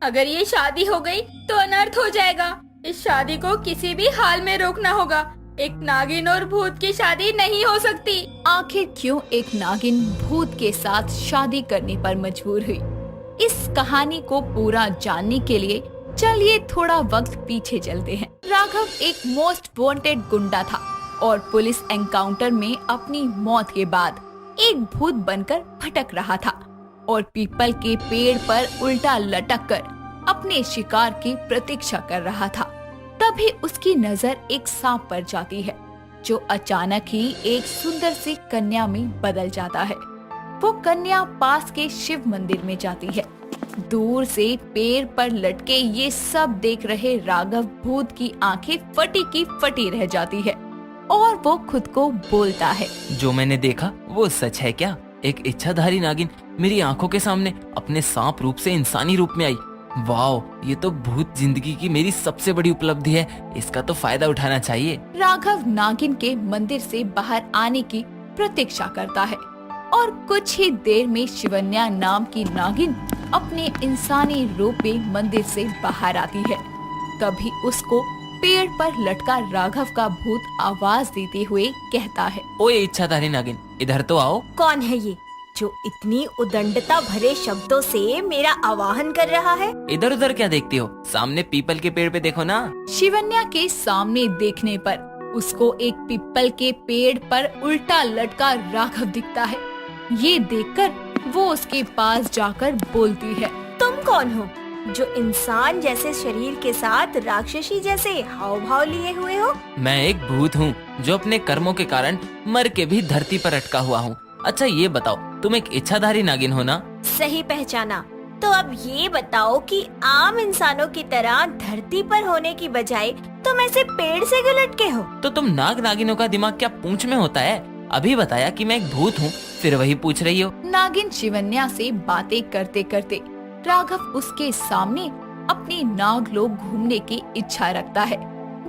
अगर ये शादी हो गई तो अनर्थ हो जाएगा। इस शादी को किसी भी हाल में रोकना होगा। एक नागिन और भूत की शादी नहीं हो सकती। आखिर क्यों एक नागिन भूत के साथ शादी करने पर मजबूर हुई? इस कहानी को पूरा जानने के लिए चलिए थोड़ा वक्त पीछे चलते हैं। राघव एक मोस्ट वांटेड गुंडा था और पुलिस एनकाउंटर में अपनी मौत के बाद एक भूत बनकर भटक रहा था और पीपल के पेड़ पर उल्टा लटक कर अपने शिकार की प्रतीक्षा कर रहा था। तभी उसकी नजर एक सांप पर जाती है जो अचानक ही एक सुंदर सी कन्या में बदल जाता है। वो कन्या पास के शिव मंदिर में जाती है। दूर से पेड़ पर लटके ये सब देख रहे राघव भूत की आंखें फटी की फटी रह जाती है और वो खुद को बोलता है, जो मैंने देखा वो सच है क्या? एक इच्छाधारी नागिन मेरी आंखों के सामने अपने सांप रूप से इंसानी रूप में आई। वाओ, ये तो भूत जिंदगी की मेरी सबसे बड़ी उपलब्धि है। इसका तो फायदा उठाना चाहिए। राघव नागिन के मंदिर से बाहर आने की प्रतीक्षा करता है और कुछ ही देर में शिवन्या नाम की नागिन अपने इंसानी रूप में मंदिर से बाहर आती है। तभी उसको पेड़ पर लटका राघव का भूत आवाज देते हुए कहता है, ओए इच्छाधारी नागिन, इधर तो आओ। कौन है ये जो इतनी उदंडता भरे शब्दों से मेरा आवाहन कर रहा है? इधर उधर क्या देखती हो? सामने पीपल के पेड़ पे देखो ना। शिवन्या के सामने देखने पर उसको एक पीपल के पेड़ पर उल्टा लटका राघव दिखता है। ये देखकर वो उसके पास जाकर बोलती है, तुम कौन हो जो इंसान जैसे शरीर के साथ राक्षसी जैसे हाव भाव लिए हुए हो? मैं एक भूत हूँ जो अपने कर्मों के कारण मर के भी धरती पर अटका हुआ हूँ। अच्छा ये बताओ, तुम एक इच्छाधारी नागिन हो ना? सही पहचाना। तो अब ये बताओ कि आम इंसानों की तरह धरती पर होने की बजाय तुम ऐसे पेड़ से क्यों लटके हो? तो तुम नाग नागिनों का दिमाग क्या पूंछ में होता है? अभी बताया कि मैं एक भूत हूँ, फिर वही पूछ रही हो। नागिन शिवन्या से बातें करते करते राघव उसके सामने अपनी नागलोक घूमने की इच्छा रखता है,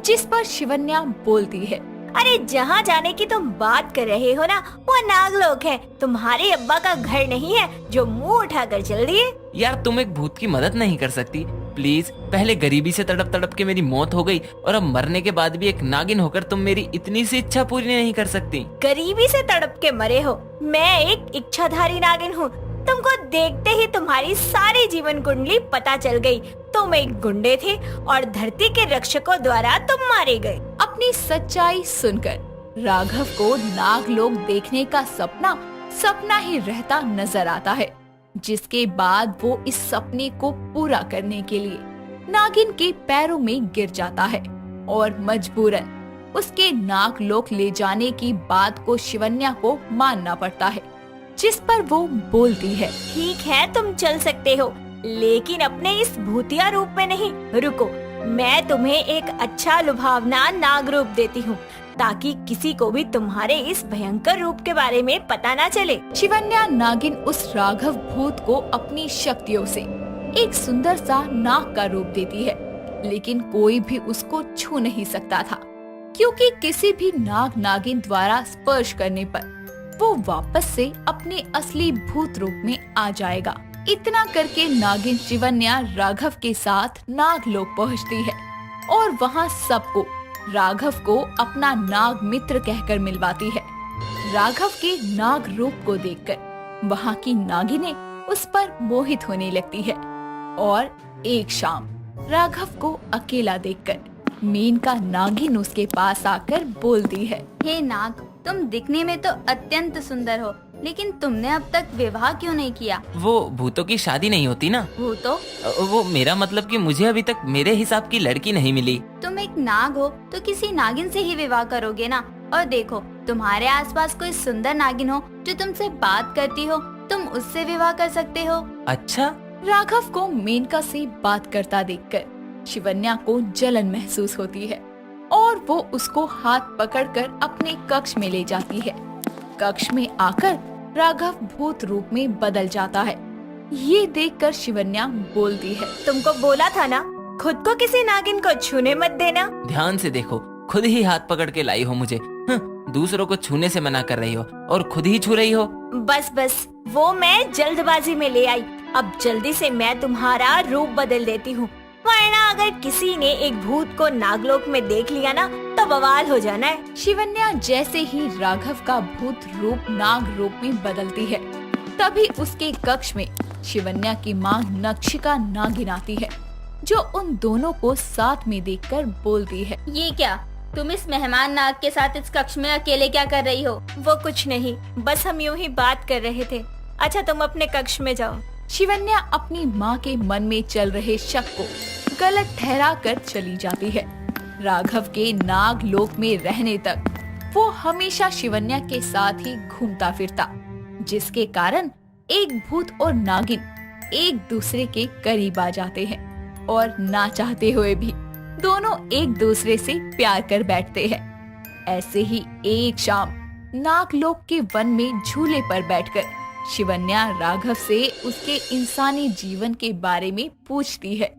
जिस पर शिवन्या बोलती है, अरे जहाँ जाने की तुम बात कर रहे हो ना, वो नागलोक है। तुम्हारे अब्बा का घर नहीं है जो मुंह उठाकर चल दिए। यार तुम एक भूत की मदद नहीं कर सकती? प्लीज, पहले गरीबी से तड़प तड़प के मेरी मौत हो गई और अब मरने के बाद भी एक नागिन होकर तुम मेरी इतनी सी इच्छा पूरी नहीं कर सकती। गरीबी से तड़प के मरे हो? मैं एक इच्छाधारी नागिन हूँ। तुमको देखते ही तुम्हारी सारी जीवन कुंडली पता चल गई। तुम एक गुंडे थे और धरती के रक्षकों द्वारा तुम मारे गए। अपनी सच्चाई सुनकर राघव को नागलोक देखने का सपना ही रहता नजर आता है, जिसके बाद वो इस सपने को पूरा करने के लिए नागिन के पैरों में गिर जाता है और मजबूरन उसके नागलोक ले जाने की बात को शिवन्या को मानना पड़ता है, जिस पर वो बोलती है, ठीक है तुम चल सकते हो, लेकिन अपने इस भूतिया रूप में नहीं। रुको, मैं तुम्हें एक अच्छा लुभावना नाग रूप देती हूँ ताकि किसी को भी तुम्हारे इस भयंकर रूप के बारे में पता ना चले। शिवन्या नागिन उस राघव भूत को अपनी शक्तियों से एक सुंदर सा नाग का रूप देती है, लेकिन कोई भी उसको छू नहीं सकता था, क्योंकि किसी भी नाग नागिन द्वारा स्पर्श करने पर वो वापस से अपने असली भूत रूप में आ जाएगा। इतना करके नागिन शिवन्या राघव के साथ नागलोक पहुंचती है और वहां सबको राघव को अपना नाग मित्र कहकर मिलवाती है। राघव के नाग रूप को देखकर वहां की नागिनें उस पर मोहित होने लगती है और एक शाम राघव को अकेला देखकर मेनका नागिन उसके पास आकर बोलती है, हे नाग, तुम दिखने में तो अत्यंत सुंदर हो, लेकिन तुमने अब तक विवाह क्यों नहीं किया? वो भूतों की शादी नहीं होती ना। वो मेरा मतलब कि मुझे अभी तक मेरे हिसाब की लड़की नहीं मिली। तुम एक नाग हो तो किसी नागिन से ही विवाह करोगे ना। और देखो, तुम्हारे आसपास कोई सुंदर नागिन हो जो तुमसे बात करती हो, तुम उससे विवाह कर सकते हो। अच्छा। राघव को मेनका से बात करता देखकर शिवन्या को जलन महसूस होती है और वो उसको हाथ पकड़कर अपने कक्ष में ले जाती है। कक्ष में आकर राघव भूत रूप में बदल जाता है। ये देखकर शिवन्या बोलती है, तुमको बोला था ना, खुद को किसी नागिन को छूने मत देना। ध्यान से देखो, खुद ही हाथ पकड़ के लाई हो मुझे। दूसरों को छूने से मना कर रही हो और खुद ही छू रही हो। बस बस, वो मैं जल्दबाजी में ले आई। अब जल्दी से मैं तुम्हारा रूप बदल देती हूँ, वरना अगर किसी ने एक भूत को नागलोक में देख लिया ना तो बवाल हो जाना है। शिवन्या जैसे ही राघव का भूत रूप नाग रूप में बदलती है, तभी उसके कक्ष में शिवन्या की माँ नक्षिका नागिन आती है, जो उन दोनों को साथ में देखकर बोलती है। ये क्या, तुम इस मेहमान नाग के साथ इस कक्ष में अकेले क्या कर रही हो? वो कुछ नहीं, बस हम यूं ही बात कर रहे थे। अच्छा तुम अपने कक्ष में जाओ। शिवन्या अपनी माँ के मन में चल रहे शक को गलत ठहरा कर चली जाती है। राघव के नाग लोक में रहने तक वो हमेशा शिवन्या के साथ ही घूमता फिरता, जिसके कारण एक भूत और नागिन एक दूसरे के करीब आ जाते हैं और ना चाहते हुए भी दोनों एक दूसरे से प्यार कर बैठते हैं। ऐसे ही एक शाम नागलोक के वन में झूले पर बैठकर शिवन्या राघव से उसके इंसानी जीवन के बारे में पूछती है,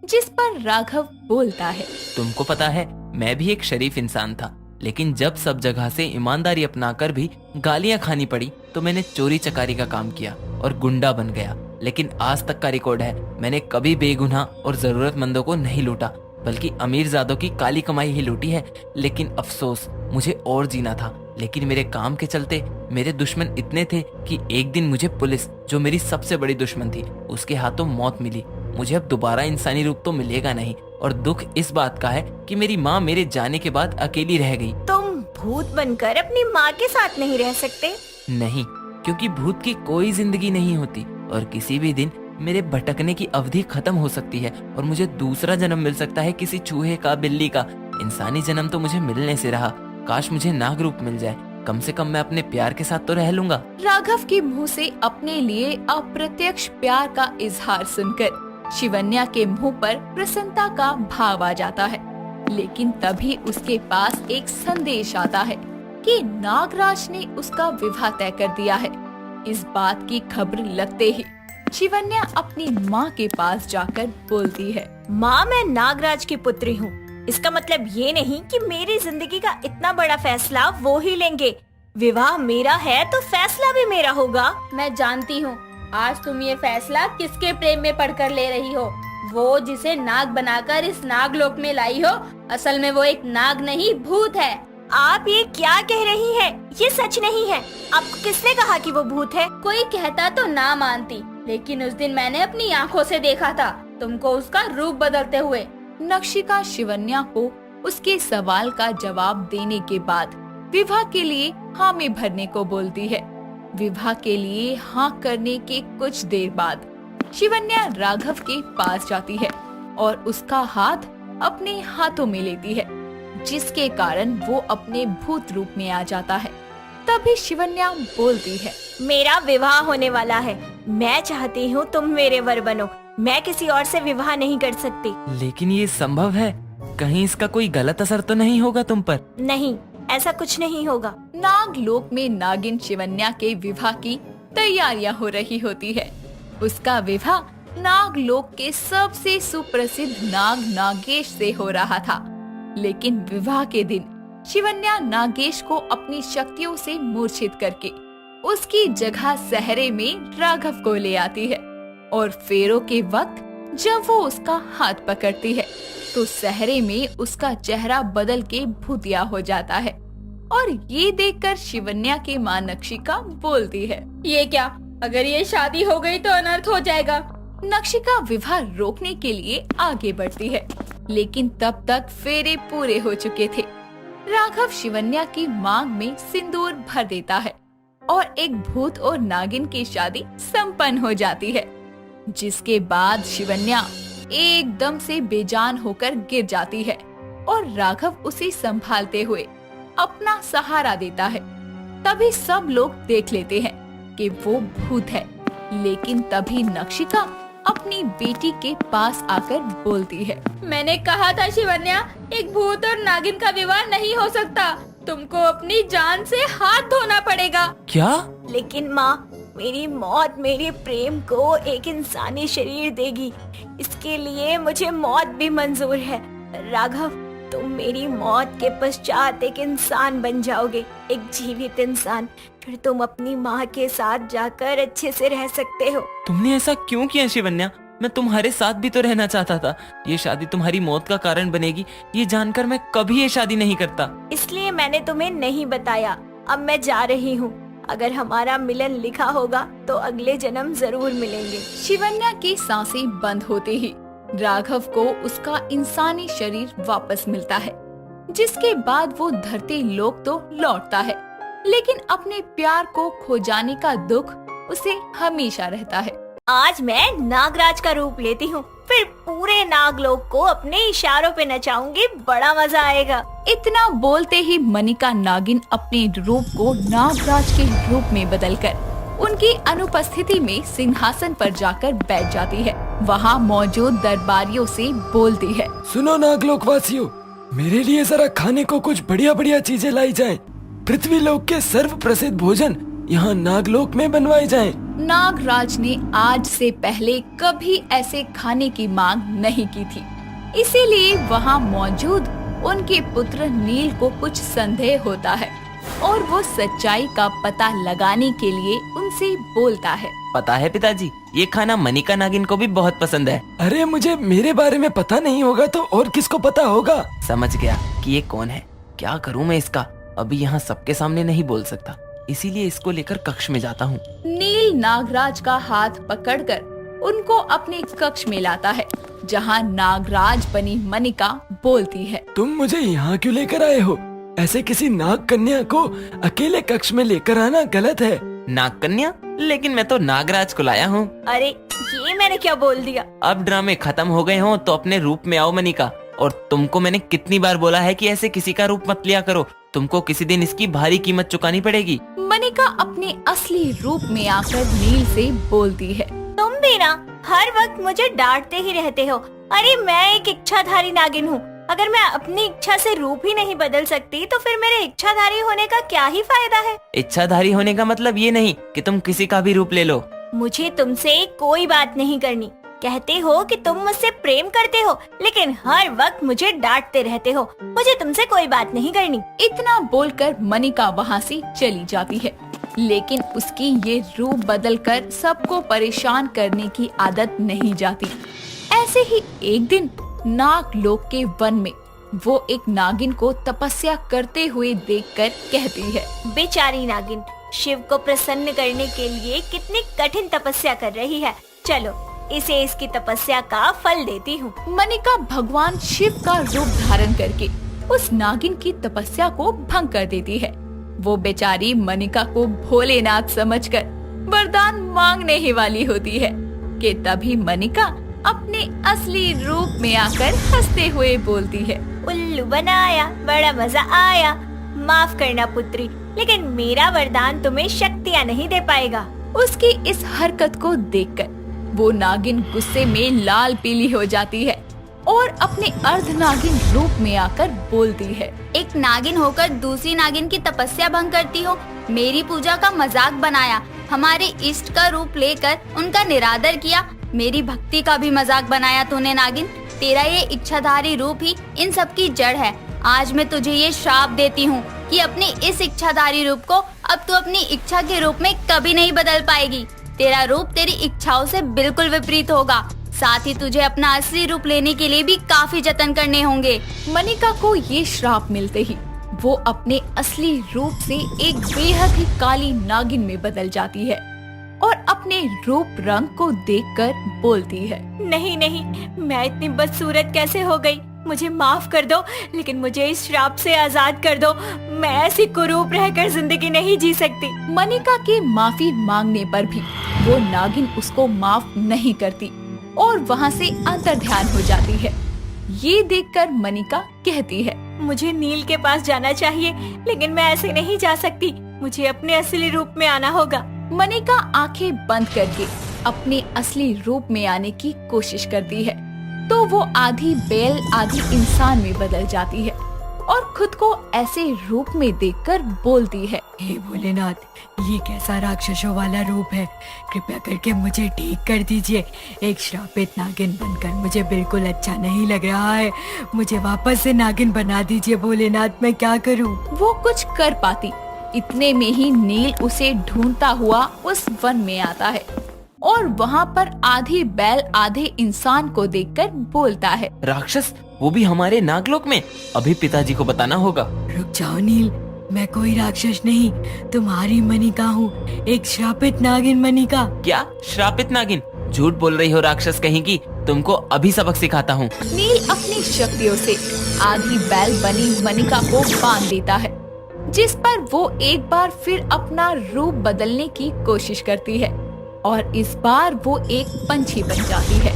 जिस पर राघव बोलता है। तुमको पता है, मैं भी एक शरीफ इंसान था, लेकिन जब सब जगह से ईमानदारी अपनाकर भी गालियां खानी पड़ी तो मैंने चोरी चकारी का काम किया और गुंडा बन गया। लेकिन आज तक का रिकॉर्ड है, मैंने कभी बेगुनाह और जरूरतमंदों को नहीं लूटा, बल्कि अमीरजादों की काली कमाई ही लूटी है। लेकिन अफसोस, मुझे और जीना था, लेकिन मेरे काम के चलते मेरे दुश्मन इतने थे कि एक दिन मुझे पुलिस, जो मेरी सबसे बड़ी दुश्मन थी, उसके हाथों मौत मिली। मुझे अब दोबारा इंसानी रूप तो मिलेगा नहीं, और दुख इस बात का है कि मेरी माँ मेरे जाने के बाद अकेली रह गई। तुम भूत बनकर अपनी माँ के साथ नहीं रह सकते? नहीं, क्योंकि भूत की कोई जिंदगी नहीं होती और किसी भी दिन मेरे भटकने की अवधि खत्म हो सकती है और मुझे दूसरा जन्म मिल सकता है, किसी चूहे का, बिल्ली का। इंसानी जन्म तो मुझे मिलने से रहा, काश मुझे नाग रूप मिल जाए, कम से कम मैं अपने प्यार के साथ तो रह लूंगा। राघव के मुंह से अपने लिए अप्रत्यक्ष प्यार का इजहार सुनकर शिवन्या के मुंह पर प्रसन्नता का भाव आ जाता है। लेकिन तभी उसके पास एक संदेश आता है कि नागराज ने उसका विवाह तय कर दिया है। इस बात की खबर लगते ही शिवन्या अपनी माँ के पास जाकर बोलती है, माँ, मैं नागराज की पुत्री हूँ। इसका मतलब ये नहीं कि मेरी जिंदगी का इतना बड़ा फैसला वो ही लेंगे। विवाह मेरा है तो फैसला भी मेरा होगा। मैं जानती हूँ आज तुम ये फैसला किसके प्रेम में पढ़कर ले रही हो। वो जिसे नाग बनाकर इस नागलोक में लाई हो, असल में वो एक नाग नहीं, भूत है। आप ये क्या कह रही हैं? ये सच नहीं है। आपको किसने कहा कि वो भूत है? कोई कहता तो ना मानती, लेकिन उस दिन मैंने अपनी आंखों से देखा था तुमको उसका रूप बदलते हुए। नक्षिका शिवन्या को उसके सवाल का जवाब देने के बाद विवाह के लिए हामी भरने को बोलती है। विवाह के लिए हाँ करने के कुछ देर बाद शिवन्या राघव के पास जाती है और उसका हाथ अपने हाथों में लेती है, जिसके कारण वो अपने भूत रूप में आ जाता है। तभी शिवन्या बोलती है, मेरा विवाह होने वाला है। मैं चाहती हूँ तुम मेरे वर बनो। मैं किसी और से विवाह नहीं कर सकती। लेकिन ये संभव है? कहीं इसका कोई गलत असर तो नहीं होगा तुम पर? नहीं, ऐसा कुछ नहीं होगा। नागलोक में नागिन शिवन्या के विवाह की तैयारियां हो रही होती है। उसका विवाह नागलोक के सबसे सुप्रसिद्ध नाग नागेश से हो रहा था। लेकिन विवाह के दिन शिवन्या नागेश को अपनी शक्तियों से मूर्छित करके उसकी जगह सहरे में राघव को ले आती है और फेरों के वक्त जब वो उसका हाथ पकड़ती है तो सहरे में उसका चेहरा बदल के भूतिया हो जाता है। और ये देखकर शिवन्या की माँ नक्षिका बोलती है, ये क्या, अगर ये शादी हो गई तो अनर्थ हो जाएगा। नक्षिका विवाह रोकने के लिए आगे बढ़ती है, लेकिन तब तक फेरे पूरे हो चुके थे। राघव शिवन्या की मांग में सिंदूर भर देता है और एक भूत और नागिन की शादी संपन्न हो जाती है, जिसके बाद शिवन्या एकदम से बेजान होकर गिर जाती है और राघव उसे संभालते हुए अपना सहारा देता है। तभी सब लोग देख लेते हैं कि वो भूत है, लेकिन तभी नक्षिका अपनी बेटी के पास आकर बोलती है, मैंने कहा था शिवन्या, एक भूत और नागिन का विवाह नहीं हो सकता। तुमको अपनी जान से हाथ धोना पड़ेगा। क्या? लेकिन माँ, मेरी मौत मेरे प्रेम को एक इंसानी शरीर देगी। इसके लिए मुझे मौत भी मंजूर है। राघव, तुम मेरी मौत के पश्चात एक इंसान बन जाओगे, एक जीवित इंसान। फिर तुम अपनी माँ के साथ जाकर अच्छे से रह सकते हो। तुमने ऐसा क्यों किया शिवन्या? मैं तुम्हारे साथ भी तो रहना चाहता था। ये शादी तुम्हारी मौत का कारण बनेगी, ये जानकर मैं कभी ये शादी नहीं करता। इसलिए मैंने तुम्हें नहीं बताया। अब मैं जा रही हूँ। अगर हमारा मिलन लिखा होगा तो अगले जन्म जरूर मिलेंगे। शिवन्या की सांसें बंद होते ही राघव को उसका इंसानी शरीर वापस मिलता है, जिसके बाद वो धरती लोक तो लौटता है, लेकिन अपने प्यार को खो जाने का दुख उसे हमेशा रहता है। आज मैं नागराज का रूप लेती हूँ, फिर पूरे नागलोक को अपने इशारों पे नचाऊंगी। बड़ा मजा आएगा। इतना बोलते ही मनिका नागिन अपने रूप को नागराज के रूप में बदलकर उनकी अनुपस्थिति में सिंहासन पर जाकर बैठ जाती है। वहाँ मौजूद दरबारियों से बोलती है, सुनो नागलोक वासियों, मेरे लिए जरा खाने को कुछ बढ़िया बढ़िया चीजें लाई जाएं। पृथ्वी लोक के सर्व प्रसिद्ध भोजन यहाँ नागलोक में बनवाए जाएं। नागराज ने आज से पहले कभी ऐसे खाने की मांग नहीं की थी, इसीलिए वहाँ मौजूद उनके पुत्र नील को कुछ संदेह होता है और वो सच्चाई का पता लगाने के लिए उनसे बोलता है। पता है पिताजी, ये खाना मनिका नागिन को भी बहुत पसंद है। अरे मुझे मेरे बारे में पता नहीं होगा तो और किसको पता होगा? समझ गया कि ये कौन है। क्या करूँ मैं इसका? अभी यहाँ सबके सामने नहीं बोल सकता, इसीलिए इसको लेकर कक्ष में जाता हूँ। नील नागराज का हाथ पकड़कर उनको अपने कक्ष में लाता है, जहाँ नागराज बनी मनिका बोलती है, तुम मुझे यहाँ क्यों लेकर आए हो? ऐसे किसी नाग कन्या को अकेले कक्ष में लेकर आना गलत है। नाग कन्या? लेकिन मैं तो नागराज को लाया हूँ। अरे ये मैंने क्या बोल दिया? अब ड्रामे खत्म हो गए हों तो अपने रूप में आओ मनिका। और तुमको मैंने कितनी बार बोला है कि ऐसे किसी का रूप मत लिया करो, तुमको किसी दिन इसकी भारी कीमत चुकानी पड़ेगी। मनिका अपने असली रूप में आकर नील से बोलती है, तुम भी ना हर वक्त मुझे डांटते ही रहते हो। अरे मैं एक इच्छाधारी नागिन हूँ। अगर मैं अपनी इच्छा से रूप ही नहीं बदल सकती तो फिर मेरे इच्छाधारी होने का क्या ही फायदा है? इच्छाधारी होने का मतलब ये नहीं कि तुम किसी का भी रूप ले लो। मुझे तुमसे कोई बात नहीं करनी। कहते हो कि तुम मुझसे प्रेम करते हो, लेकिन हर वक्त मुझे डांटते रहते हो। मुझे तुमसे कोई बात नहीं करनी। इतना बोलकर मनिका वहाँ से चली जाती है, लेकिन उसकी ये रूप बदलकर सबको परेशान करने की आदत नहीं जाती। ऐसे ही एक दिन नागलोक के वन में वो एक नागिन को तपस्या करते हुए देखकर कहती है, बेचारी नागिन शिव को प्रसन्न करने के लिए कितनी कठिन तपस्या कर रही है। चलो इसे इसकी तपस्या का फल देती हूँ। मनिका भगवान शिव का रूप धारण करके उस नागिन की तपस्या को भंग कर देती है। वो बेचारी मनिका को भोलेनाथ समझकर वरदान मांगने ही वाली होती है कि तभी मनिका अपने असली रूप में आकर हंसते हुए बोलती है, उल्लू बनाया, बड़ा मजा आया। माफ करना पुत्री, लेकिन मेरा वरदान तुम्हें शक्तियाँ नहीं दे पाएगा। उसकी इस हरकत को देखकर वो नागिन गुस्से में लाल पीली हो जाती है और अपने अर्ध नागिन रूप में आकर बोलती है, एक नागिन होकर दूसरी नागिन की तपस्या भंग करती हो। मेरी पूजा का मजाक बनाया, हमारे इष्ट का रूप लेकर उनका निरादर किया। मेरी भक्ति का भी मजाक बनाया तूने नागिन। तेरा ये इच्छाधारी रूप ही इन सब की जड़ है। आज मैं तुझे ये श्राप देती हूँ कि अपने इस इच्छाधारी रूप को अब तू अपनी इच्छा के रूप में कभी नहीं बदल पाएगी। तेरा रूप तेरी इच्छाओं से बिल्कुल विपरीत होगा। साथ ही तुझे अपना असली रूप लेने के लिए भी काफी जतन करने होंगे। मनिका को ये श्राप मिलते ही वो अपने असली रूप से एक बेहद ही काली नागिन में बदल जाती है और अपने रूप रंग को देखकर बोलती है, नहीं नहीं, मैं इतनी बदसूरत कैसे हो गई? मुझे माफ कर दो, लेकिन मुझे इस श्राप से आजाद कर दो। मैं ऐसी कुरूप रहकर जिंदगी नहीं जी सकती। मनिका के माफी मांगने पर भी वो नागिन उसको माफ नहीं करती और वहाँ से अंतर्ध्यान हो जाती है। ये देखकर मनिका कहती है, मुझे नील के पास जाना चाहिए, लेकिन मैं ऐसे नहीं जा सकती। मुझे अपने असली रूप में आना होगा। मनिका आंखें बंद करके अपने असली रूप में आने की कोशिश करती है तो वो आधी बैल आधी इंसान में बदल जाती है और खुद को ऐसे रूप में देखकर बोलती है। हे भोलेनाथ, ये कैसा राक्षसों वाला रूप है, कृपया करके मुझे ठीक कर दीजिए। एक श्रापित नागिन बनकर मुझे बिल्कुल अच्छा नहीं लग रहा है। मुझे वापस से नागिन बना दीजिए भोलेनाथ, मैं क्या करूं? वो कुछ कर पाती, इतने में ही नील उसे ढूंढता हुआ उस वन में आता है और वहाँ पर आधे बैल आधे इंसान को देखकर बोलता है। राक्षस, वो भी हमारे नागलोक में? अभी पिताजी को बताना होगा। रुक जाओ नील, मैं कोई राक्षस नहीं, तुम्हारी मनिका हूँ, एक श्रापित नागिन मनिका। क्या श्रापित नागिन? झूठ बोल रही हो राक्षस कहीं की, तुमको अभी सबक सिखाता हूँ। नील अपनी शक्तियों से आधी बैल बनी मनिका को बांध देता है, जिस पर वो एक बार फिर अपना रूप बदलने की कोशिश करती है और इस बार वो एक पंछी बन जाती है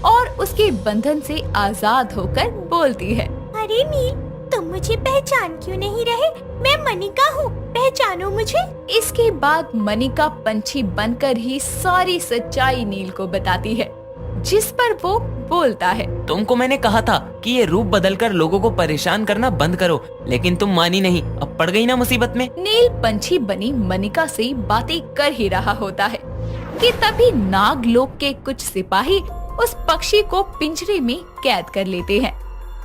और उसके बंधन से आजाद होकर बोलती है। अरे नील, तुम मुझे पहचान क्यों नहीं रहे? मैं मनिका हूँ, पहचानो मुझे। इसके बाद मनिका पंछी बनकर ही सारी सच्चाई नील को बताती है, जिस पर वो बोलता है। तुमको मैंने कहा था कि ये रूप बदलकर लोगों को परेशान करना बंद करो, लेकिन तुम मानी नहीं। अब पड़ गई ना मुसीबत में। नील पंछी बनी मनिका से बातें कर ही रहा होता है कि तभी नागलोक के कुछ सिपाही उस पक्षी को पिंजरे में कैद कर लेते हैं।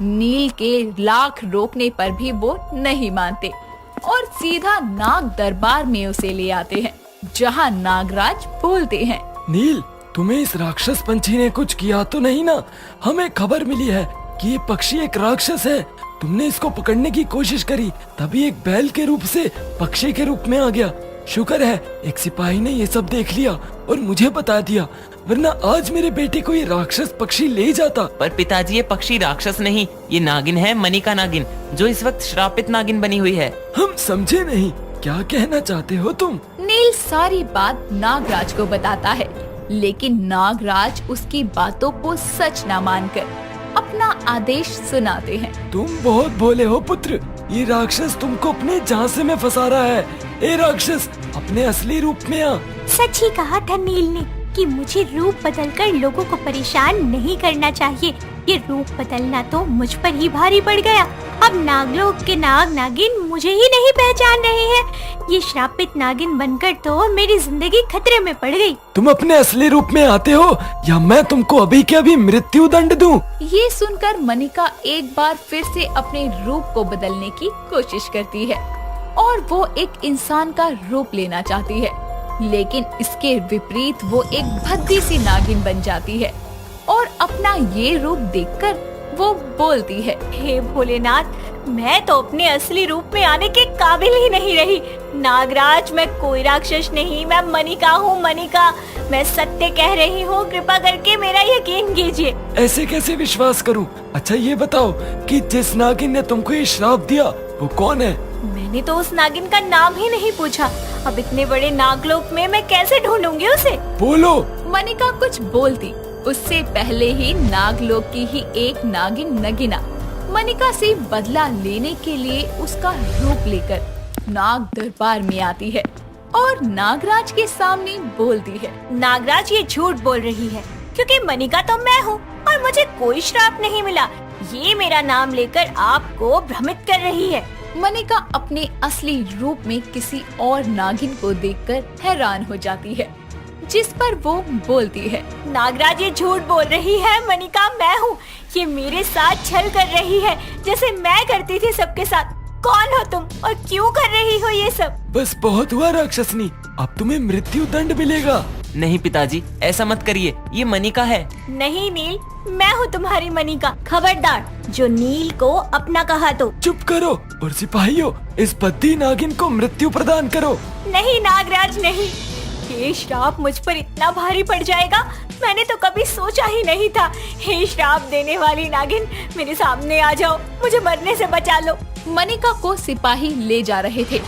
नील के लाख रोकने पर भी वो नहीं मानते और सीधा नाग दरबार में उसे ले आते हैं, जहां नागराज बोलते हैं। नील, तुम्हें इस राक्षस पंछी ने कुछ किया तो नहीं ना? हमें खबर मिली है कि ये पक्षी एक राक्षस है। तुमने इसको पकड़ने की कोशिश करी, तभी एक बैल के रूप से पक्षी के रूप में आ गया। शुक्र है एक सिपाही ने ये सब देख लिया और मुझे बता दिया, वरना आज मेरे बेटे को ये राक्षस पक्षी ले जाता। पर पिताजी, ये पक्षी राक्षस नहीं, ये नागिन है, मनिका नागिन, जो इस वक्त श्रापित नागिन बनी हुई है। हम समझे नहीं, क्या कहना चाहते हो तुम? नील सारी बात नागराज को बताता है, लेकिन नागराज उसकी बातों को सच न मानकर अपना आदेश सुनाते हैं। तुम बहुत भोले हो पुत्र, ये राक्षस तुमको अपने झांसे में फंसा रहा है। ए राक्षस, अपने असली रूप में आ। सच ही कहा था नील ने कि मुझे रूप बदलकर लोगों को परेशान नहीं करना चाहिए। ये रूप बदलना तो मुझ पर ही भारी पड़ गया। अब नागलोक के नाग नागिन मुझे ही नहीं पहचान रहे हैं। ये श्रापित नागिन बनकर तो मेरी जिंदगी खतरे में पड़ गई। तुम अपने असली रूप में आते हो या मैं तुमको अभी के अभी मृत्यु दंड दूं? ये सुनकर मनिका एक बार फिर से अपने रूप को बदलने की कोशिश करती है और वो एक इंसान का रूप लेना चाहती है, लेकिन इसके विपरीत वो एक भद्दी सी नागिन बन जाती है और अपना ये रूप देखकर वो बोलती है। हे भोलेनाथ, मैं तो अपने असली रूप में आने के काबिल ही नहीं रही। नागराज, मैं कोई राक्षस नहीं, मैं मनिका हूँ, मनिका। मैं सत्य कह रही हूँ, कृपा करके मेरा यकीन कीजिए। ऐसे कैसे विश्वास करूं? अच्छा ये बताओ कि जिस नागिन ने तुमको ये श्राप दिया वो कौन है? मैंने तो उस नागिन का नाम ही नहीं पूछा। अब इतने बड़े नागलोक में मैं कैसे ढूंढूंगी उसे? बोलो। मनिका कुछ बोलती उससे पहले ही नागलोक की ही एक नागिन नगीना मनिका से बदला लेने के लिए उसका रूप लेकर नाग दरबार में आती है और नागराज के सामने बोलती है। नागराज, ये झूठ बोल रही है, क्योंकि मनिका तो मैं हूँ और मुझे कोई श्राप नहीं मिला। ये मेरा नाम लेकर आपको भ्रमित कर रही है। मनिका अपने असली रूप में किसी और नागिन को देखकर हैरान हो जाती है, जिस पर वो बोलती है। नागराज, ये झूठ बोल रही है, मनिका मैं हूँ। ये मेरे साथ छल कर रही है, जैसे मैं करती थी सबके साथ। कौन हो तुम और क्यों कर रही हो ये सब? बस बहुत हुआ राक्षसनी, अब तुम्हें मृत्यु दंड मिलेगा। नहीं पिताजी, ऐसा मत करिए, ये मनिका है। नहीं नील, मैं हूँ तुम्हारी मनिका। खबरदार, जो नील को अपना कहा तो। चुप करो और सिपाहियों, इस बद्दी नागिन को मृत्यु प्रदान करो। नहीं नागराज, नहीं। ये श्राप मुझ पर इतना भारी पड़ जाएगा, मैंने तो कभी सोचा ही नहीं था। हे श्राप देने वाली नागिन, मेरे सामने आ जाओ, मुझे मरने से बचा लो। मनिका को सिपाही ले जा रहे थे,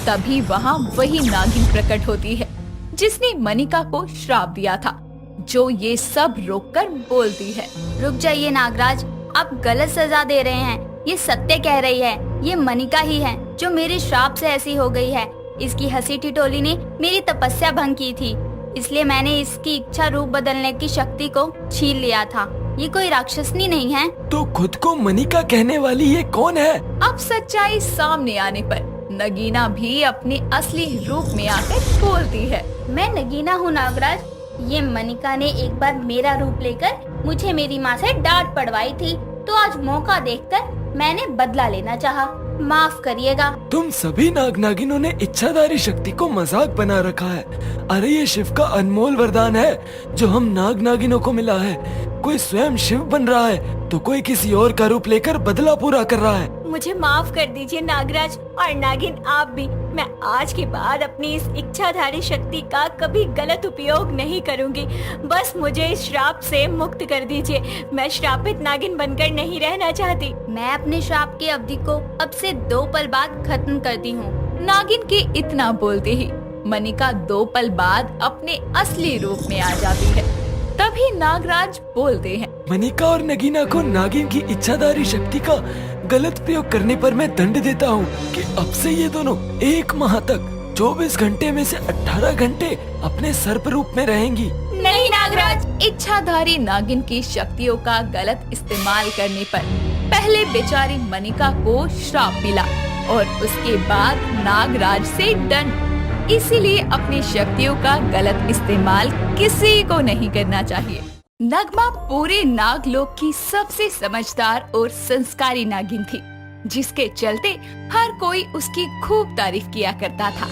तभी वहाँ वही नागिन प्रकट होती है जिसने मनिका को श्राप दिया था, जो ये सब रोककर बोलती है। रुक जाइए नागराज, आप गलत सजा दे रहे हैं। ये सत्य कह रही है, ये मनिका ही है जो मेरे श्राप से ऐसी हो गई है। इसकी हंसी ठिठोली ने मेरी तपस्या भंग की थी, इसलिए मैंने इसकी इच्छा रूप बदलने की शक्ति को छीन लिया था। ये कोई राक्षसनी नहीं है। तो खुद को मनिका कहने वाली ये कौन है? अब सच्चाई सामने आने पर नगीना भी अपने असली रूप में आकर बोलती है। मैं नगीना हूँ नागराज। ये मनिका ने एक बार मेरा रूप लेकर मुझे मेरी माँ से डांट पड़वाई थी, तो आज मौका देखकर मैंने बदला लेना चाहा। माफ करिएगा। तुम सभी नाग नागिनों ने इच्छाधारी शक्ति को मजाक बना रखा है। अरे ये शिव का अनमोल वरदान है जो हम नाग नागिनों को मिला है। कोई स्वयं शिव बन रहा है तो कोई किसी और का रूप लेकर बदला पूरा कर रहा है। मुझे माफ कर दीजिए नागराज और नागिन आप भी। मैं आज के बाद अपनी इस इच्छाधारी शक्ति का कभी गलत उपयोग नहीं करूंगी। बस मुझे इस श्राप से मुक्त कर दीजिए। मैं श्रापित नागिन बनकर नहीं रहना चाहती। मैं अपने श्राप की अवधि को अब से 2 पल बाद खत्म करती हूँ। नागिन के इतना बोलते ही मनिका 2 पल बाद अपने असली रूप में आ जाती है। तभी नागराज बोलते हैं। मनिका और नगीना को नागिन की इच्छाधारी शक्ति का गलत प्रयोग करने पर मैं दंड देता हूँ कि अब से ये दोनों 1 माह तक 24 घंटे में से 18 घंटे अपने सर्प रूप में रहेंगी। नहीं नागराज, इच्छाधारी नागिन की शक्तियों का गलत इस्तेमाल करने पर पहले बेचारी मनिका को श्राप मिला और उसके बाद नागराज से दंड। इसीलिए अपनी शक्तियों का गलत इस्तेमाल किसी को नहीं करना चाहिए। नगमा पूरे नागलोक की सबसे समझदार और संस्कारी नागिन थी, जिसके चलते हर कोई उसकी खूब तारीफ किया करता था।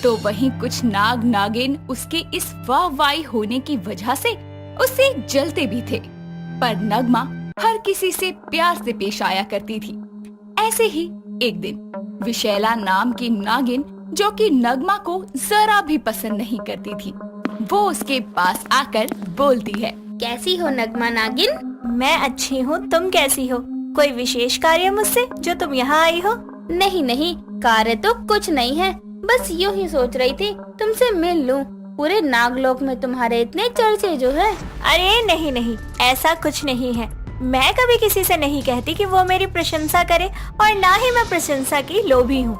तो वहीं कुछ नाग नागिन उसके इस वाहवाही होने की वजह से उससे जलते भी थे, पर नगमा हर किसी से प्यार से पेश आया करती थी। ऐसे ही एक दिन विशैला नाम की नागिन, जो कि नगमा को जरा भी पसंद नहीं करती थी, वो उसके पास आकर बोलती है। कैसी हो नगमा नागिन? मैं अच्छी हूँ, तुम कैसी हो? कोई विशेष कार्य मुझसे जो तुम यहाँ आई हो? नहीं नहीं, कार्य तो कुछ नहीं है, बस यूं ही सोच रही थी तुमसे मिल लूं। पूरे नागलोक में तुम्हारे इतने चर्चे जो है। अरे नहीं नहीं, ऐसा कुछ नहीं है। मैं कभी किसी से नहीं कहती कि वो मेरी प्रशंसा करे और ना ही मैं प्रशंसा की लोभी हूँ।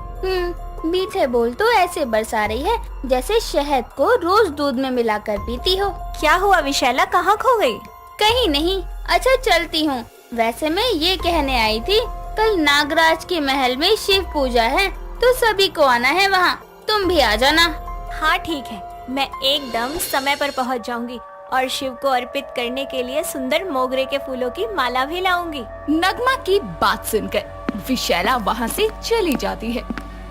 मीठे बोल तो ऐसे बरसा रही है जैसे शहद को रोज दूध में मिलाकर पीती हो। क्या हुआ विशैला, कहाँ खो गई? कहीं नहीं, अच्छा चलती हूँ। वैसे मैं ये कहने आई थी, कल नागराज के महल में शिव पूजा है, तो सभी को आना है वहाँ। तुम भी आ जाना। हाँ ठीक है, मैं एकदम समय पर पहुँच जाऊंगी और शिव को अर्पित करने के लिए सुंदर मोगरे के फूलों की माला भी लाऊंगी। नगमा की बात सुनकर विशैला वहाँ से चली जाती है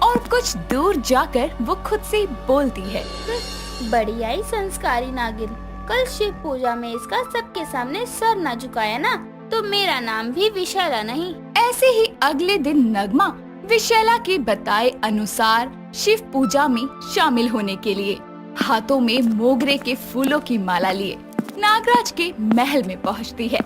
और कुछ दूर जाकर वो खुद से बोलती है। बड़ी आई संस्कारी नागिन, कल शिव पूजा में इसका सबके सामने सर न झुकाया ना, तो मेरा नाम भी विशैला नहीं। ऐसे ही अगले दिन नगमा विशैला के बताए अनुसार शिव पूजा में शामिल होने के लिए हाथों में मोगरे के फूलों की माला लिए नागराज के महल में पहुंचती है।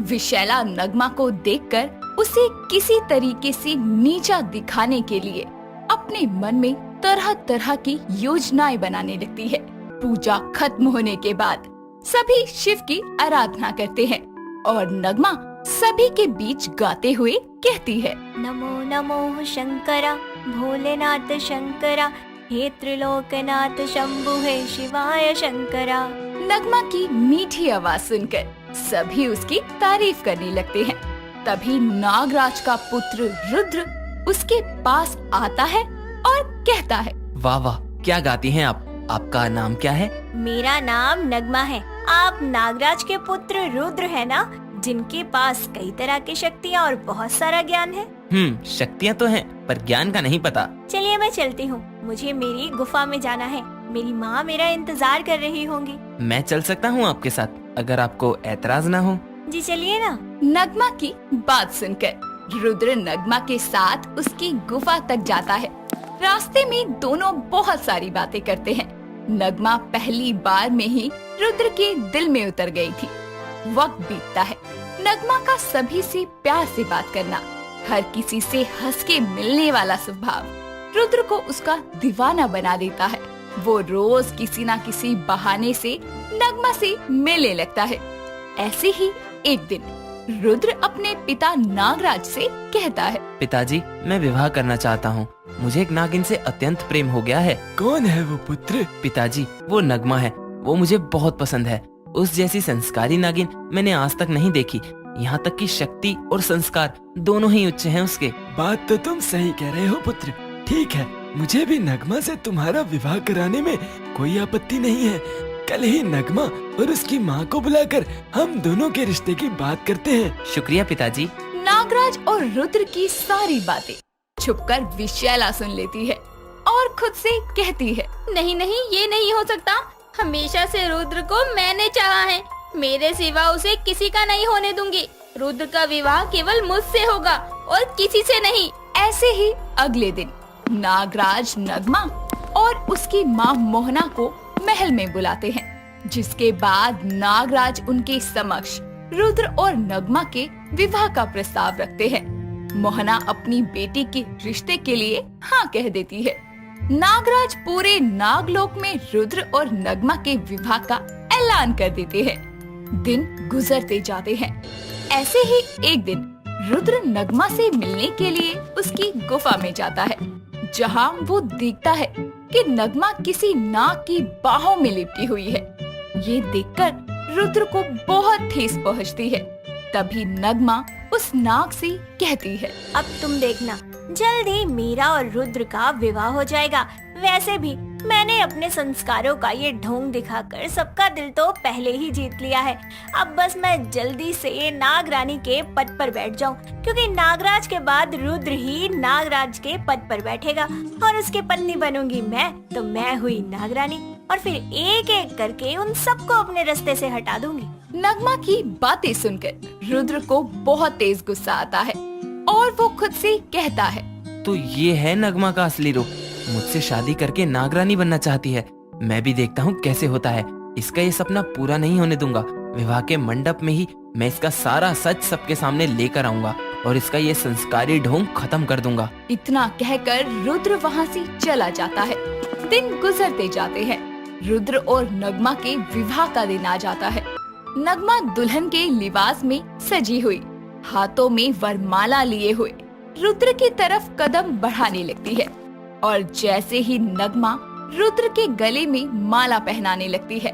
विशैला नगमा को देखकर उसे किसी तरीके से नीचा दिखाने के लिए अपने मन में तरह तरह की योजनाएं बनाने लगती है। पूजा खत्म होने के बाद सभी शिव की आराधना करते हैं और नगमा सभी के बीच गाते हुए कहती है। नमो नमो शंकरा भोलेनाथ शंकरा, हे त्रिलोकनाथ शंभु, हे शिवाय शंकरा। नगमा की मीठी आवाज सुनकर सभी उसकी तारीफ करने लगते हैं। तभी नागराज का पुत्र रुद्र उसके पास आता है और कहता है। वाह वाह, क्या गाती हैं आप? आपका नाम क्या है? मेरा नाम नगमा है। आप नागराज के पुत्र रुद्र है ना, जिनके पास कई तरह की शक्तियाँ और बहुत सारा ज्ञान है। शक्तियाँ तो हैं, पर ज्ञान का नहीं पता। चलिए मैं चलती हूँ, मुझे मेरी गुफा में जाना है। मेरी माँ मेरा इंतजार कर रही होंगी। मैं चल सकता हूँ आपके साथ, अगर आपको ऐतराज ना हो। जी चलिए ना। नगमा की बात सुनकर रुद्र नगमा के साथ उसकी गुफा तक जाता है। रास्ते में दोनों बहुत सारी बातें करते हैं। नगमा पहली बार में ही रुद्र के दिल में उतर गई थी। वक्त बीतता है। नगमा का सभी से प्यार से बात करना, हर किसी से हंस के मिलने वाला स्वभाव रुद्र को उसका दीवाना बना देता है। वो रोज किसी न किसी बहाने से नगमा से मिलने लगता है। ऐसे ही एक दिन रुद्र अपने पिता नागराज से कहता है। पिताजी, मैं विवाह करना चाहता हूँ। मुझे एक नागिन से अत्यंत प्रेम हो गया है। कौन है वो पुत्र? पिताजी, वो नगमा है। वो मुझे बहुत पसंद है। उस जैसी संस्कारी नागिन मैंने आज तक नहीं देखी। यहाँ तक कि शक्ति और संस्कार दोनों ही उच्च हैं उसके। बात तो तुम सही कह रहे हो पुत्र। ठीक है, मुझे भी नगमा से तुम्हारा विवाह कराने में कोई आपत्ति नहीं है। कल ही नगमा और उसकी माँ को बुलाकर हम दोनों के रिश्ते की बात करते हैं। शुक्रिया पिताजी। नागराज और रुद्र की सारी बातें छुपकर विशैला सुन लेती है और खुद से कहती है, नहीं नहीं, ये नहीं हो सकता। हमेशा से रुद्र को मैंने चाहा है, मेरे सिवा उसे किसी का नहीं होने दूंगी। रुद्र का विवाह केवल मुझसे होगा और किसी से नहीं। ऐसे ही अगले दिन नागराज नगमा और उसकी माँ मोहना को महल में बुलाते हैं, जिसके बाद नागराज उनके समक्ष रुद्र और नगमा के विवाह का प्रस्ताव रखते हैं। मोहना अपनी बेटी के रिश्ते के लिए हाँ कह देती है। नागराज पूरे नागलोक में रुद्र और नगमा के विवाह का ऐलान कर देते हैं। दिन गुजरते जाते हैं। ऐसे ही एक दिन रुद्र नगमा से मिलने के लिए उसकी गुफा में जाता है, जहाँ वो देखता है कि नगमा किसी नाग की बाहों में लिपटी हुई है। ये देखकर रुद्र को बहुत ठेस पहुँचती है। तभी नगमा उस नाग से कहती है, अब तुम देखना, जल्दी मेरा और रुद्र का विवाह हो जाएगा। वैसे भी मैंने अपने संस्कारों का ये ढोंग दिखाकर सबका दिल तो पहले ही जीत लिया है। अब बस मैं जल्दी से नागरानी के पद पर बैठ जाऊं, क्योंकि नागराज के बाद रुद्र ही नागराज के पद पर बैठेगा और उसके पत्नी बनूंगी मैं, तो मैं हुई नागरानी और फिर एक एक करके उन सबको अपने रास्ते से हटा दूंगी। नगमा की बातें सुनकर रुद्र को बहुत तेज गुस्सा आता है और वो खुद से कहता है, तो ये है नगमा का असली रूप। मुझसे शादी करके नागरानी बनना चाहती है। मैं भी देखता हूँ कैसे होता है। इसका ये सपना पूरा नहीं होने दूंगा। विवाह के मंडप में ही मैं इसका सारा सच सबके सामने लेकर आऊंगा और इसका ये संस्कारी ढोंग खत्म कर दूंगा। इतना कहकर रुद्र वहाँ से चला जाता है। दिन गुजरते जाते हैं। रुद्र और नगमा के विवाह का दिन आ जाता है। नगमा दुल्हन के लिबास में सजी हुई, हाथों में वरमाला लिए हुए रुद्र की तरफ कदम बढ़ाने लगती है और जैसे ही नगमा रुद्र के गले में माला पहनाने लगती है,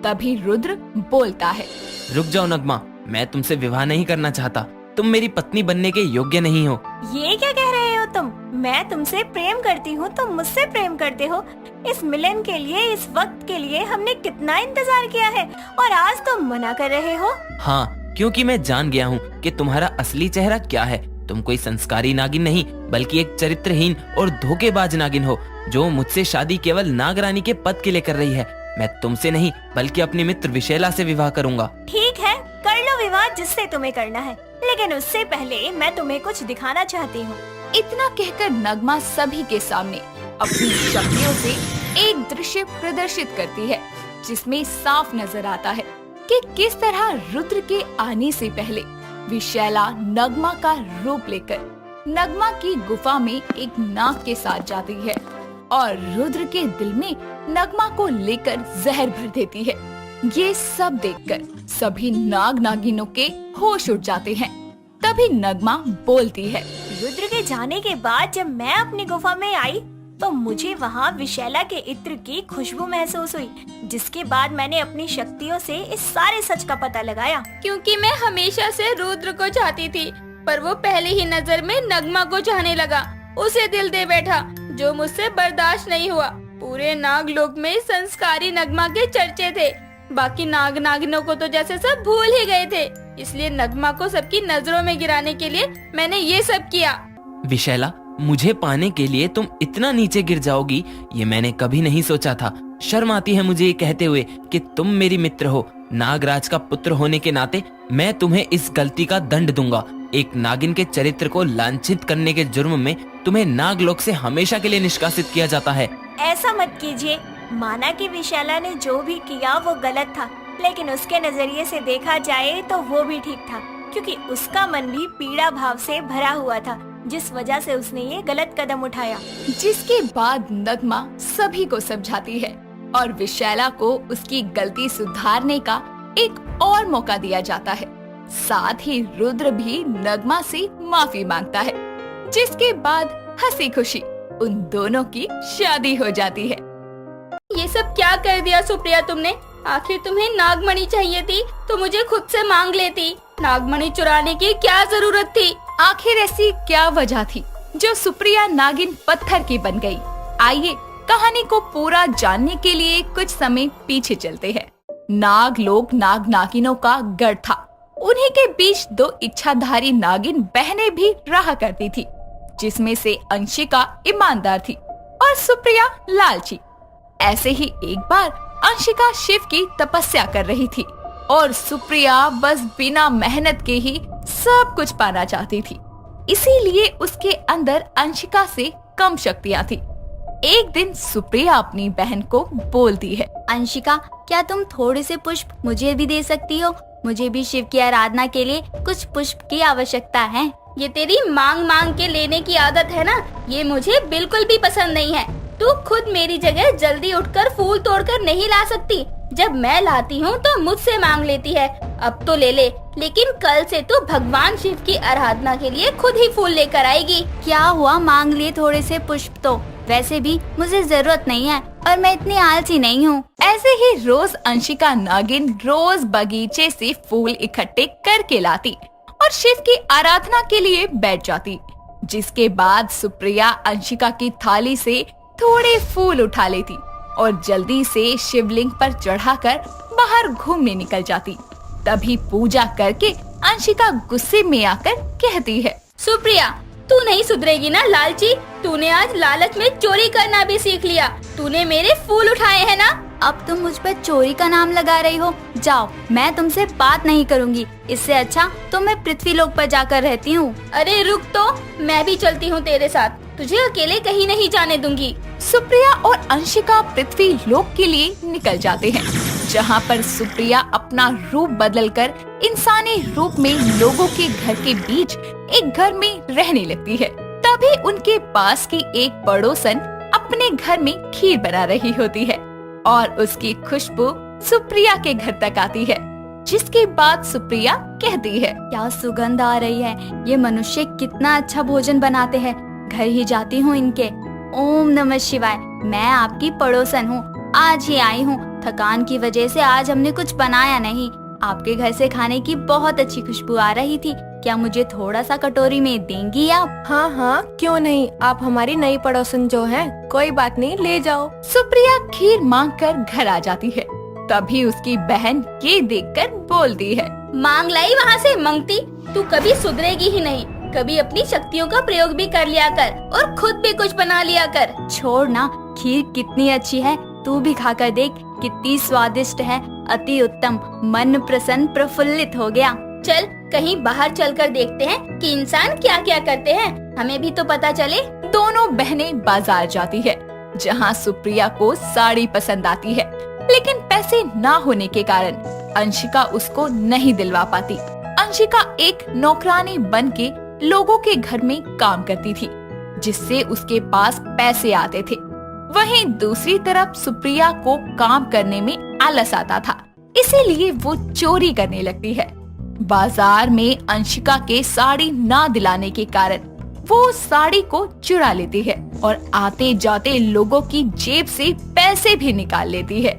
तभी रुद्र बोलता है, रुक जाओ नगमा, मैं तुमसे विवाह नहीं करना चाहता। तुम मेरी पत्नी बनने के योग्य नहीं हो। ये क्या कह रहे हो तुम? मैं तुमसे प्रेम करती हूँ, तुम मुझसे प्रेम करते हो। इस मिलन के लिए, इस वक्त के लिए हमने कितना इंतजार किया है और आज तुम मना कर रहे हो। हाँ, क्योंकि मैं जान गया हूँ कि तुम्हारा असली चेहरा क्या है। तुम कोई संस्कारी नागिन नहीं, बल्कि एक चरित्रहीन और धोखेबाज नागिन हो, जो मुझसे शादी केवल नागरानी के पद के लिए कर रही है। मैं तुमसे नहीं, बल्कि अपनी मित्र विशैला से विवाह करूंगा। ठीक है, कर लो विवाह जिससे तुम्हें करना है, लेकिन उससे पहले मैं तुम्हें कुछ दिखाना चाहती हूँ। इतना कहकर नगमा सभी के सामने अपनी शक्तियों से एक दृश्य प्रदर्शित करती है, जिसमें साफ नजर आता है कि किस तरह रुद्र के आने से पहले विशैला नगमा का रूप लेकर नगमा की गुफा में एक नाग के साथ जाती है और रुद्र के दिल में नगमा को लेकर जहर भर देती है। ये सब देखकर सभी नाग नागिनों के होश उड़ जाते हैं। तभी नगमा बोलती है, रुद्र के जाने के बाद जब मैं अपनी गुफा में आई तो मुझे वहाँ विशैला के इत्र की खुशबू महसूस हुई, जिसके बाद मैंने अपनी शक्तियों से इस सारे सच का पता लगाया। क्योंकि मैं हमेशा से रुद्र को चाहती थी, पर वो पहले ही नजर में नगमा को चाहने लगा, उसे दिल दे बैठा, जो मुझसे बर्दाश्त नहीं हुआ। पूरे नागलोक में संस्कारी नगमा के चर्चे थे। बाकी नाग नागिनों को तो जैसे सब भूल ही गए थे, इसलिए नगमा को सबकी नजरों में गिराने के लिए मैंने ये सब किया। विशैला, मुझे पाने के लिए तुम इतना नीचे गिर जाओगी, ये मैंने कभी नहीं सोचा था। शर्म आती है मुझे ये कहते हुए कि तुम मेरी मित्र हो। नागराज का पुत्र होने के नाते मैं तुम्हें इस गलती का दंड दूंगा। एक नागिन के चरित्र को लांछित करने के जुर्म में तुम्हें नागलोक से हमेशा के लिए निष्कासित किया जाता है। ऐसा मत कीजिए। माना कि विशैला ने जो भी किया वो गलत था, लेकिन उसके नजरिए से देखा जाए तो वो भी ठीक था, क्योंकि उसका मन भी पीड़ा भाव से भरा हुआ था, जिस वजह से उसने ये गलत कदम उठाया। जिसके बाद नगमा सभी को समझाती है और विशैला को उसकी गलती सुधारने का एक और मौका दिया जाता है। साथ ही रुद्र भी नगमा से माफी मांगता है, जिसके बाद हंसी खुशी उन दोनों की शादी हो जाती है। ये सब क्या कर दिया सुप्रिया तुमने? आखिर तुम्हें नागमणि चाहिए थी तो मुझे खुद से मांग लेती। नागमणि चुराने की क्या जरूरत थी? आखिर ऐसी क्या वजह थी जो सुप्रिया नागिन पत्थर की बन गई? आइए कहानी को पूरा जानने के लिए कुछ समय पीछे चलते हैं। नाग लोग नाग नागिनों का गढ़ था। उन्हीं के बीच दो इच्छाधारी नागिन बहनें भी रहा करती थी, जिसमें से अंशिका ईमानदार थी और सुप्रिया लालची। ऐसे ही एक बार अंशिका शिव की तपस्या कर रही थी और सुप्रिया बस बिना मेहनत के ही सब कुछ पाना चाहती थी। इसीलिए उसके अंदर अंशिका से कम शक्तियाँ थी। एक दिन सुप्रिया अपनी बहन को बोलती है, अंशिका, क्या तुम थोड़े से पुष्प मुझे भी दे सकती हो? मुझे भी शिव की आराधना के लिए कुछ पुष्प की आवश्यकता है। ये तेरी मांग मांग के लेने की आदत है ना, ये मुझे बिल्कुल भी पसंद नहीं है। तू खुद मेरी जगह जल्दी उठकर फूल तोड़कर नहीं ला सकती। जब मैं लाती हूँ तो मुझसे मांग लेती है। अब तो ले ले, लेकिन कल से तू भगवान शिव की आराधना के लिए खुद ही फूल लेकर आएगी। क्या हुआ, मांग लिए थोड़े से पुष्प तो? वैसे भी मुझे जरूरत नहीं है और मैं इतनी आलसी नहीं हूँ। ऐसे ही रोज अंशिका नागिन रोज बगीचे से फूल इकट्ठे करके लाती और शिव की आराधना के लिए बैठ जाती। जिसके बाद सुप्रिया अंशिका की थाली से थोड़े फूल उठा लेती और जल्दी से शिवलिंग पर चढ़ाकर बाहर घूमने निकल जाती। तभी पूजा करके अंशिका गुस्से में आकर कहती है, सुप्रिया, तू नहीं सुधरेगी ना लालची। तूने आज लालच में चोरी करना भी सीख लिया। तूने मेरे फूल उठाए हैं ना। अब तुम मुझ पर चोरी का नाम लगा रही हो। जाओ, मैं तुमसे बात नहीं करूंगी। इससे अच्छा तो मैं पृथ्वी लोक पर जाकर रहती हूँ। अरे रुक तो, मैं भी चलती हूँ तेरे साथ। तुझे अकेले कहीं नहीं जाने दूंगी। सुप्रिया और अंशिका पृथ्वी लोक के लिए निकल जाते हैं, जहाँ पर सुप्रिया अपना रूप बदलकर इंसानी रूप में लोगों के घर के बीच एक घर में रहने लगती है। तभी उनके पास की एक पड़ोसन अपने घर में खीर बना रही होती है और उसकी खुशबू सुप्रिया के घर तक आती है। जिसके बाद सुप्रिया कहती है, क्या सुगंध आ रही है। ये मनुष्य कितना अच्छा भोजन बनाते हैं। घर ही जाती हूँ इनके। ओम नमः शिवाय। मैं आपकी पड़ोसन हूँ, आज ही आई हूँ। थकान की वजह से आज हमने कुछ बनाया नहीं। आपके घर से खाने की बहुत अच्छी खुशबू आ रही थी। क्या मुझे थोड़ा सा कटोरी में देंगी आप? हाँ हाँ, क्यों नहीं। आप हमारी नई पड़ोसन जो हैं, कोई बात नहीं, ले जाओ। सुप्रिया खीर मांगकर घर आ जाती है। तभी उसकी बहन ये देखकर बोलती है, मांग लाई वहाँ से मंगती। तू कभी सुधरेगी ही नहीं। कभी अपनी शक्तियों का प्रयोग भी कर लिया कर और खुद भी कुछ बना लिया कर। छोड़ ना, खीर कितनी अच्छी है। तू भी खाकर देख, कितनी स्वादिष्ट है। अति उत्तम। मन प्रसन्न प्रफुल्लित हो गया। चल कहीं बाहर चलकर देखते हैं कि इंसान क्या क्या करते हैं, हमें भी तो पता चले। दोनों बहनें बाजार जाती है, जहाँ सुप्रिया को साड़ी पसंद आती है, लेकिन पैसे ना होने के कारण अंशिका उसको नहीं दिलवा पाती। अंशिका एक नौकरानी बनके लोगों के घर में काम करती थी, जिससे उसके पास पैसे आते थे। वहीं दूसरी तरफ सुप्रिया को काम करने में आलस आता था, इसीलिए वो चोरी करने लगती है। बाजार में अंशिका के साड़ी ना दिलाने के कारण वो साड़ी को चुरा लेती है और आते जाते लोगों की जेब से पैसे भी निकाल लेती है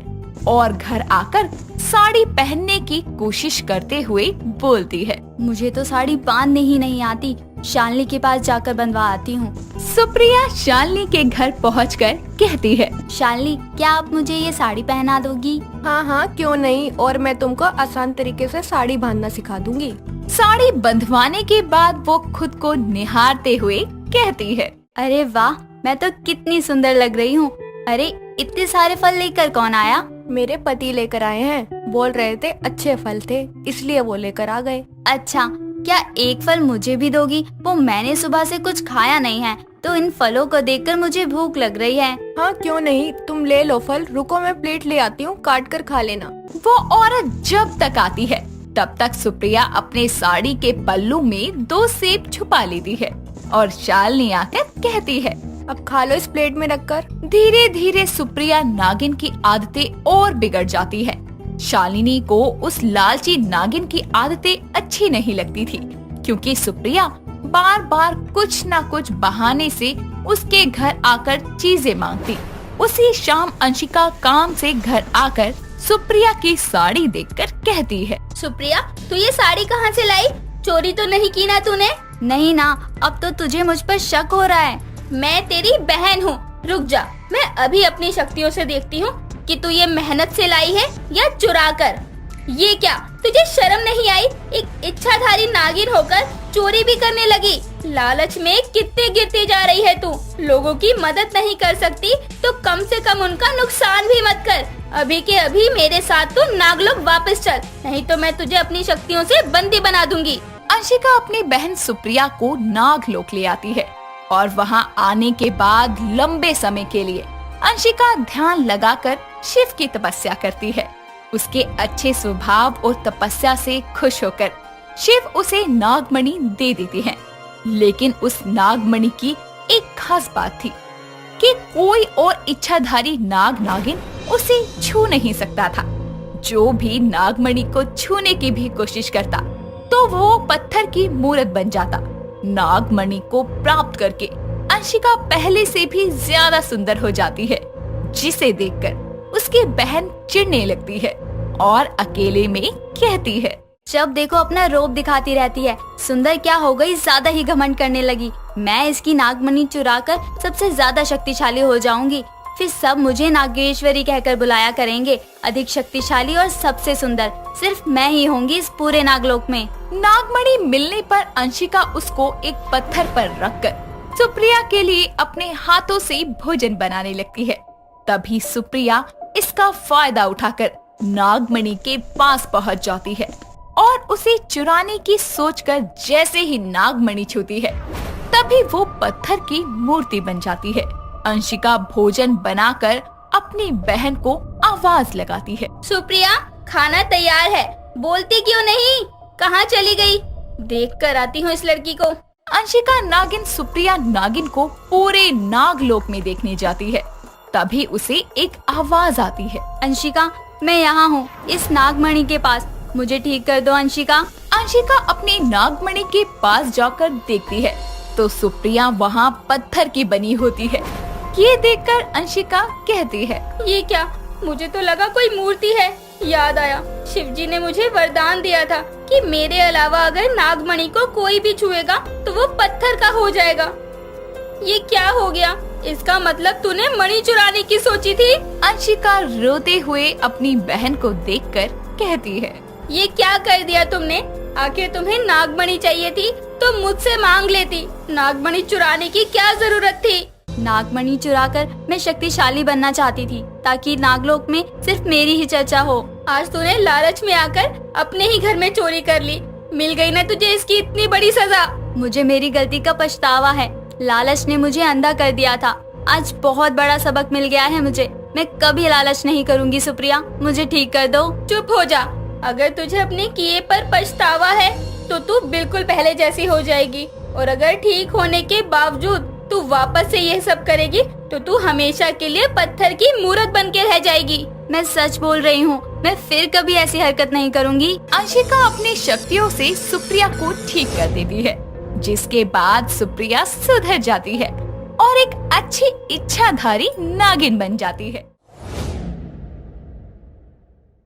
और घर आकर साड़ी पहनने की कोशिश करते हुए बोलती है, मुझे तो साड़ी बांधने ही नहीं आती। शालिनी के पास जाकर बनवा आती हूँ। सुप्रिया शालिनी के घर पहुंचकर कहती है, शालिनी, क्या आप मुझे ये साड़ी पहना दोगी? हाँ हाँ, क्यों नहीं। और मैं तुमको आसान तरीके से साड़ी बांधना सिखा दूंगी। साड़ी बंधवाने के बाद वो खुद को निहारते हुए कहती है, अरे वाह, मैं तो कितनी सुंदर लग रही हूँ। अरे इतने सारे फल लेकर कौन आया? मेरे पति लेकर आए हैं। बोल रहे थे अच्छे फल थे, इसलिए वो लेकर आ गए। अच्छा, क्या एक फल मुझे भी दोगी? वो मैंने सुबह से कुछ खाया नहीं है, तो इन फलों को देखकर मुझे भूख लग रही है। हाँ क्यों नहीं, तुम ले लो फल। रुको मैं प्लेट ले आती हूँ, काट कर खा लेना। वो औरत जब तक आती है तब तक सुप्रिया अपने साड़ी के पल्लू में 2 सेब छुपा लेती है और शालिनी आकर कहती है, अब खा लो इस प्लेट में रखकर। धीरे धीरे सुप्रिया नागिन की आदतें और बिगड़ जाती है। शालिनी को उस लालची नागिन की आदतें अच्छी नहीं लगती थी, क्योंकि सुप्रिया बार बार कुछ न कुछ बहाने से उसके घर आकर चीजें मांगती। उसी शाम अंशिका काम से घर आकर सुप्रिया की साड़ी देखकर कहती है। सुप्रिया, तू ये साड़ी कहाँ से लाई? चोरी तो नहीं की ना तूने? नहीं ना, अब तो तुझे मुझ पर शक हो रहा है। मैं तेरी बहन हूँ, रुक जा, मैं अभी अपनी शक्तियों से देखती हूँ कि तू ये मेहनत से लाई है या चुरा कर। ये क्या, तुझे शर्म नहीं आई? एक इच्छाधारी नागिन होकर चोरी भी करने लगी। लालच में कितने गिरती जा रही है तू। लोगों की मदद नहीं कर सकती तो कम से कम उनका नुकसान भी मत कर। अभी के अभी मेरे साथ तू नागलोक वापस चल, नहीं तो मैं तुझे अपनी शक्तियों से बंदी बना दूंगी। अंशिका अपनी बहन सुप्रिया को नागलोक ले आती है और वहां आने के बाद लंबे समय के लिए अंशिका ध्यान लगाकर शिव की तपस्या करती है। उसके अच्छे स्वभाव और तपस्या से खुश होकर शिव उसे नागमणि दे देते हैं। लेकिन उस नागमणि की एक खास बात थी कि कोई और इच्छाधारी नाग नागिन उसे छू नहीं सकता था। जो भी नागमणि को छूने की भी कोशिश करता तो वो पत्थर की मूर्त बन जाता। नागमणि को प्राप्त करके अंशिका पहले से भी ज्यादा सुंदर हो जाती है, जिसे देखकर उसकी बहन चिढ़ने लगती है और अकेले में कहती है, जब देखो अपना रोब दिखाती रहती है। सुंदर क्या हो गई, ज्यादा ही घमंड करने लगी। मैं इसकी नागमणि चुराकर सबसे ज्यादा शक्तिशाली हो जाऊंगी। फिर सब मुझे नागेश्वरी कहकर बुलाया करेंगे। अधिक शक्तिशाली और सबसे सुंदर सिर्फ मैं ही होंगी इस पूरे नागलोक में। नागमणि मिलने पर अंशिका उसको एक पत्थर पर रखकर सुप्रिया के लिए अपने हाथों से भोजन बनाने लगती है। तभी सुप्रिया इसका फायदा उठाकर नागमणि के पास पहुंच जाती है और उसे चुराने की सोचकर जैसे ही नागमणि छूती है तभी वो पत्थर की मूर्ति बन जाती है। अंशिका भोजन बनाकर अपनी बहन को आवाज लगाती है, सुप्रिया, खाना तैयार है, बोलती क्यों नहीं? कहाँ चली गई? देख कर आती हूँ इस लड़की को। अंशिका नागिन सुप्रिया नागिन को पूरे नागलोक में देखने जाती है। तभी उसे एक आवाज आती है, अंशिका, मैं यहाँ हूँ इस नागमणि के पास, मुझे ठीक कर दो अंशिका। अंशिका अपने नागमणि के पास जाकर देखती है तो सुप्रिया वहाँ पत्थर की बनी होती है। ये देखकर अंशिका कहती है, ये क्या, मुझे तो लगा कोई मूर्ति है। याद आया, शिवजी ने मुझे वरदान दिया था कि मेरे अलावा अगर नागमणि को कोई भी छुएगा तो वो पत्थर का हो जाएगा। ये क्या हो गया? इसका मतलब तूने मणि चुराने की सोची थी? अंशिका रोते हुए अपनी बहन को देखकर कहती है, ये क्या कर दिया तुमने? आखिर तुम्हें नागमणि चाहिए थी तो मुझसे मांग लेती। नागमणि चुराने की क्या जरूरत थी? नागमणि चुराकर मैं शक्तिशाली बनना चाहती थी ताकि नागलोक में सिर्फ मेरी ही चर्चा हो। आज तूने लालच में आकर अपने ही घर में चोरी कर ली। मिल गई ना तुझे इसकी इतनी बड़ी सजा। मुझे मेरी गलती का पछतावा है। लालच ने मुझे अंधा कर दिया था। आज बहुत बड़ा सबक मिल गया है मुझे। मैं कभी लालच नहीं करूंगी सुप्रिया, मुझे ठीक कर दो। चुप हो जा। अगर तुझे अपने किए पर पछतावा है तो तू बिल्कुल पहले जैसी हो जाएगी, और अगर ठीक होने के बावजूद तू वापस से ये सब करेगी तो तू हमेशा के लिए पत्थर की मूर्त बन के रह जाएगी। मैं सच बोल रही हूँ, मैं फिर कभी ऐसी हरकत नहीं करूँगी। अंशिका अपनी शक्तियों से सुप्रिया को ठीक कर देती है, जिसके बाद सुप्रिया सुधर जाती है और एक अच्छी इच्छाधारी नागिन बन जाती है।